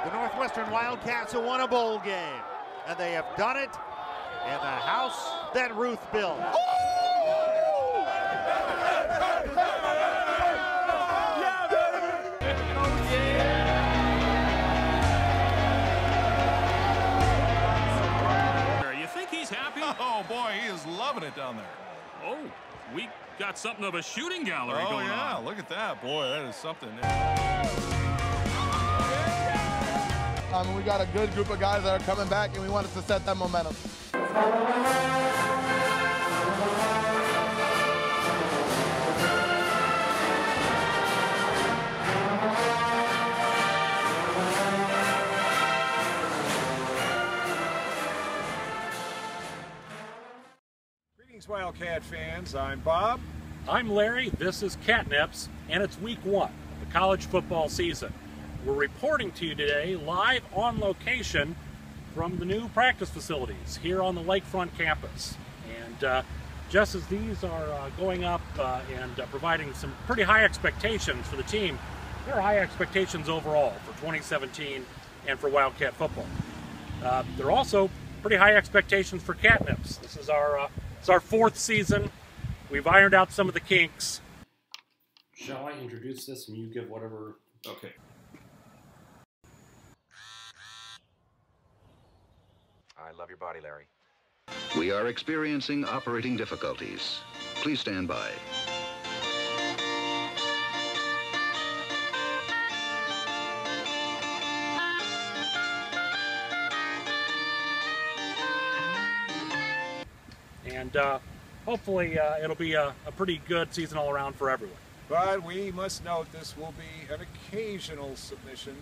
The Northwestern Wildcats have won a bowl game, and they have done it in the house that Ruth built. You think he's happy? Oh boy, he is loving it down there. Oh, we got something of a shooting gallery going on. Oh yeah, look at that. Boy, that is something. We got a good group of guys that are coming back, and we wanted to set that momentum. Greetings, Wildcat fans. I'm Bob. I'm Larry. This is Catnips, and it's week 1 of the college football season. We're reporting to you today live on location from the new practice facilities here on the Lakefront campus. And just as these are going up and providing some pretty high expectations for the team, there are high expectations overall for 2017 and for Wildcat football. There are also pretty high expectations for Catnips. This is our 4th season. We've ironed out some of the kinks. Shall I introduce this and you give whatever? Okay. I love your body, Larry. We are experiencing operating difficulties. Please stand by. And hopefully it'll be a pretty good season all around for everyone. But we must note this will be an occasional submission.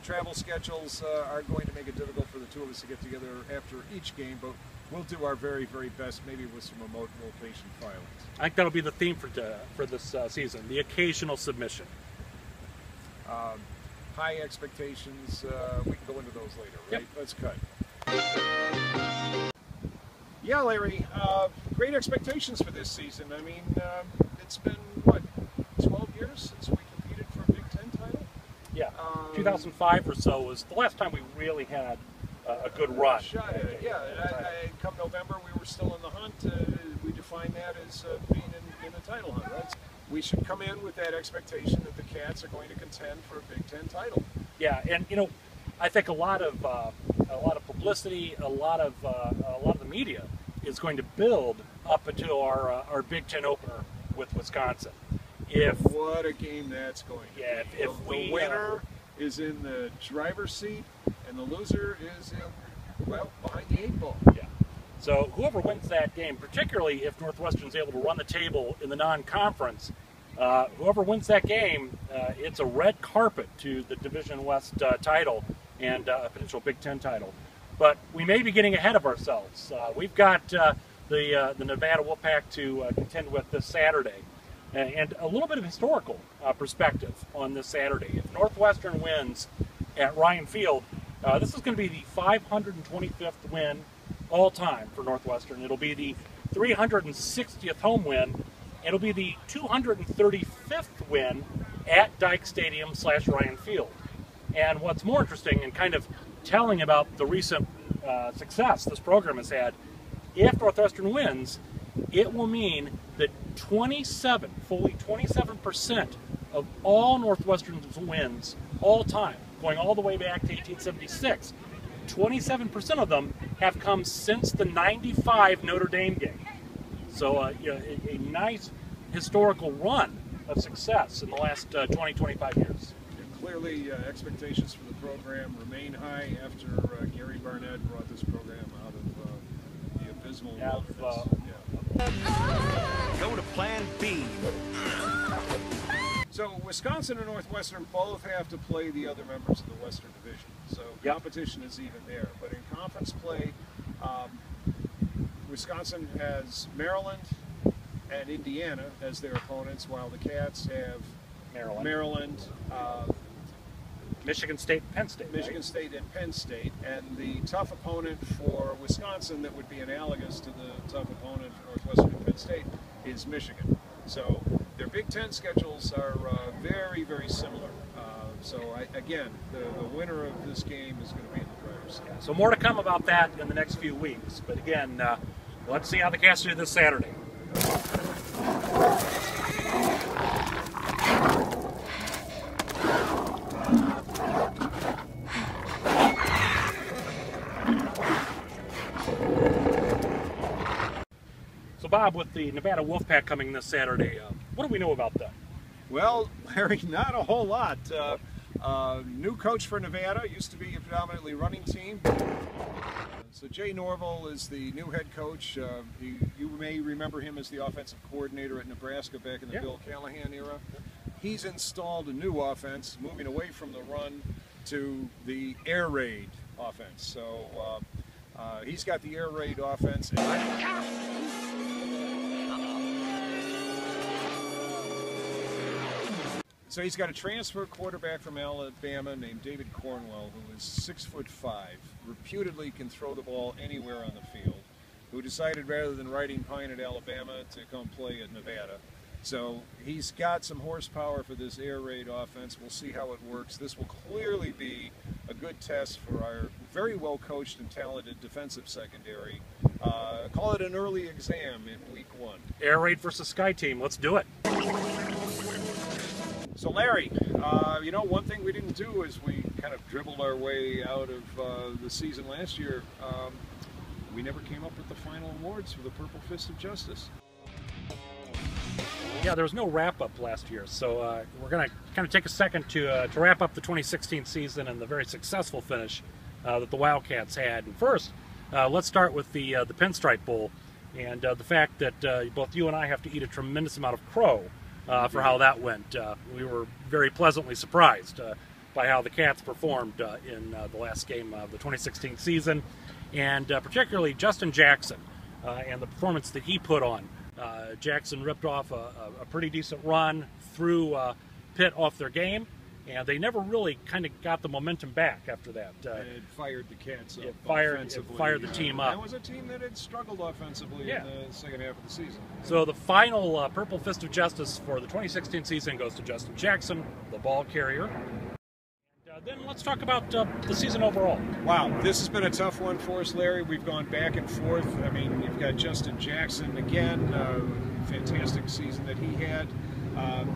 Travel schedules are going to make it difficult for the two of us to get together after each game, but we'll do our very, very best, maybe with some remote location filings. I think that'll be the theme for this season, the occasional submission. High expectations, we can go into those later, right? Yep. Let's cut. Yeah, Larry, great expectations for this season. I mean, it's been, what, 12 years since we competed for a Big Ten title? Yeah, 2005 or so was the last time we really had a good run. Shot at it, yeah. Come November, we were still in the hunt. We define that as being in the title hunt, right? We should come in with that expectation that the Cats are going to contend for a Big Ten title. Yeah, and you know, I think a lot of publicity, a lot of the media is going to build up until our Big Ten opener with Wisconsin. What a game that's going to be. If the winner is in the driver's seat and the loser is in, well, behind the 8 ball. Yeah. So whoever wins that game, particularly if Northwestern's able to run the table in the non-conference, whoever wins that game, it's a red carpet to the Division West title and a potential Big Ten title. But we may be getting ahead of ourselves. We've got the Nevada Wolfpack to contend with this Saturday. And a little bit of historical perspective on this Saturday. If Northwestern wins at Ryan Field, this is going to be the 525th win all time for Northwestern. It'll be the 360th home win. It'll be the 235th win at Dyke Stadium / Ryan Field. And what's more interesting and kind of telling about the recent success this program has had, if Northwestern wins, it will mean that fully 27% of all Northwestern's wins all time, going all the way back to 1876, 27% of them have come since the '95 Notre Dame game. So a nice historical run of success in the last 20-25 years. Clearly, expectations for the program remain high after Gary Barnett brought this program out of the abysmal wilderness. Go to Plan B. So Wisconsin and Northwestern both have to play the other members of the Western Division. So competition is even there. But in conference play, Wisconsin has Maryland and Indiana as their opponents, while the Cats have Maryland, Michigan State, Penn State. Michigan State and Penn State. And the tough opponent for Wisconsin that would be analogous to the tough opponent for Northwestern and Penn State is Michigan. So their Big Ten schedules are very, very similar. Again, the winner of this game is going to be in the driver's seat. So more to come about that in the next few weeks. But again, let's see how the Cats do this Saturday. So Bob, with the Nevada Wolfpack coming this Saturday, what do we know about them? Well, Larry, not a whole lot. New coach for Nevada, used to be a predominantly running team. So Jay Norville is the new head coach. You may remember him as the offensive coordinator at Nebraska back in the Bill Callahan era. He's installed a new offense, moving away from the run to the air raid offense. So he's got the air raid offense. So he's got a transfer quarterback from Alabama named David Cornwell, who is 6'5", reputedly can throw the ball anywhere on the field, who decided rather than riding pine at Alabama to come play at Nevada. So he's got some horsepower for this air raid offense. We'll see how it works. This will clearly be a good test for our very well coached and talented defensive secondary. Call it an early exam in week 1. Air raid versus Sky Team. Let's do it. So Larry, you know, one thing we didn't do is we kind of dribbled our way out of the season last year. We never came up with the final awards for the Purple Fist of Justice. Yeah, there was no wrap-up last year, so we're going to kind of take a second to wrap up the 2016 season and the very successful finish that the Wildcats had. And first, let's start with the Pinstripe Bowl and the fact that both you and I have to eat a tremendous amount of crow for how that went. We were very pleasantly surprised by how the Cats performed in the last game of the 2016 season, and particularly Justin Jackson and the performance that he put on. Jackson ripped off a pretty decent run, threw Pitt off their game, and they never really kind of got the momentum back after that. It fired the Cats up. It fired the team up. That was a team that had struggled offensively in the second half of the season. So the final Purple Fist of Justice for the 2016 season goes to Justin Jackson, the ball carrier. And then let's talk about the season overall. Wow, this has been a tough one for us, Larry. We've gone back and forth. I mean, you've got Justin Jackson again, fantastic season that he had.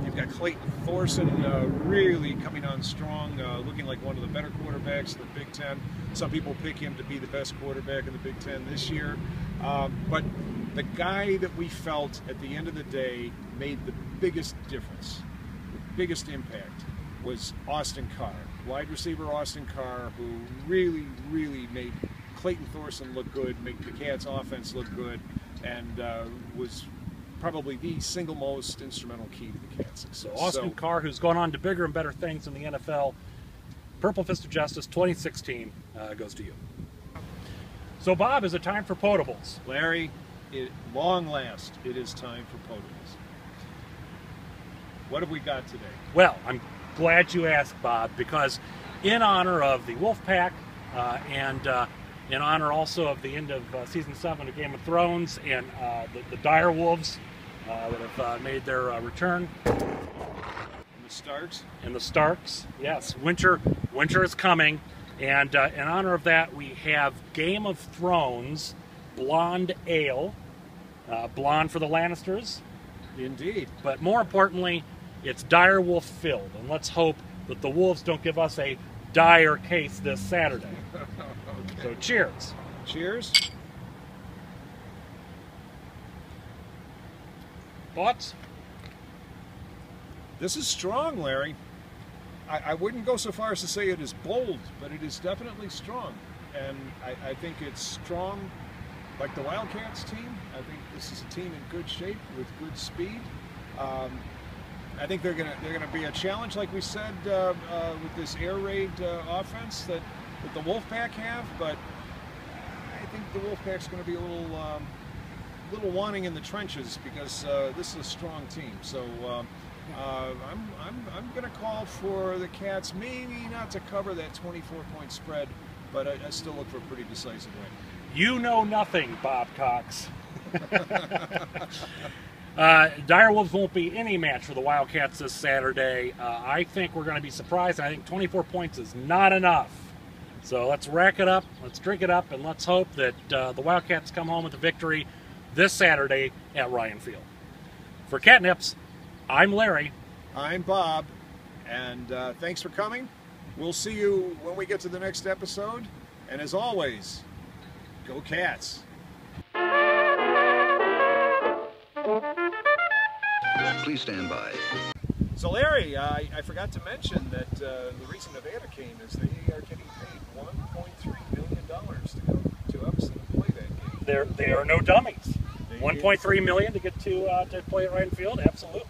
You've got Clayton Thorson really coming on strong, looking like one of the better quarterbacks in the Big Ten. Some people pick him to be the best quarterback in the Big Ten this year. But the guy that we felt at the end of the day made the biggest difference, the biggest impact, was Austin Carr. Wide receiver Austin Carr, who really, really made Clayton Thorson look good, made the Cats' offense look good, and was probably the single most instrumental key to the Cats' success. So Austin Carr, who's gone on to bigger and better things in the NFL, Purple Fist of Justice 2016 goes to you. So Bob, is it time for potables? Larry, at long last, it is time for potables. What have we got today? Well, I'm glad you asked, Bob, because in honor of the Wolfpack and in honor also of the end of Season 7 of Game of Thrones and the dire wolves that have made their return. And the Starks? And the Starks, yes. Winter is coming, and in honor of that, we have Game of Thrones Blonde Ale. Blonde for the Lannisters. Indeed. But more importantly, it's dire wolf filled, and let's hope that the Wolves don't give us a dire case this Saturday. Okay. So cheers. Cheers. Thoughts? This is strong, Larry. I wouldn't go so far as to say it is bold, but it is definitely strong. And I think it's strong like the Wildcats team. I think this is a team in good shape with good speed. I think they're gonna be a challenge, like we said, with this air raid offense that the Wolfpack have. But I think the Wolfpack's going to be a little wanting in the trenches because this is a strong team. So I'm going to call for the Cats, maybe not to cover that 24-point spread, but I still look for a pretty decisive win. You know nothing, Bob Cox. Direwolves won't be any match for the Wildcats this Saturday. I think we're going to be surprised. I think 24 points is not enough. So let's rack it up, let's drink it up, and let's hope that the Wildcats come home with a victory this Saturday at Ryan Field. For Catnips, I'm Larry. I'm Bob, and thanks for coming. We'll see you when we get to the next episode. And as always, go Cats. Please stand by. So Larry, I forgot to mention that the reason Nevada came is they are getting paid $1.3 million to go to Evanston and play that game. They are no dummies. $1.3 million to get to play at Ryan Field, absolutely.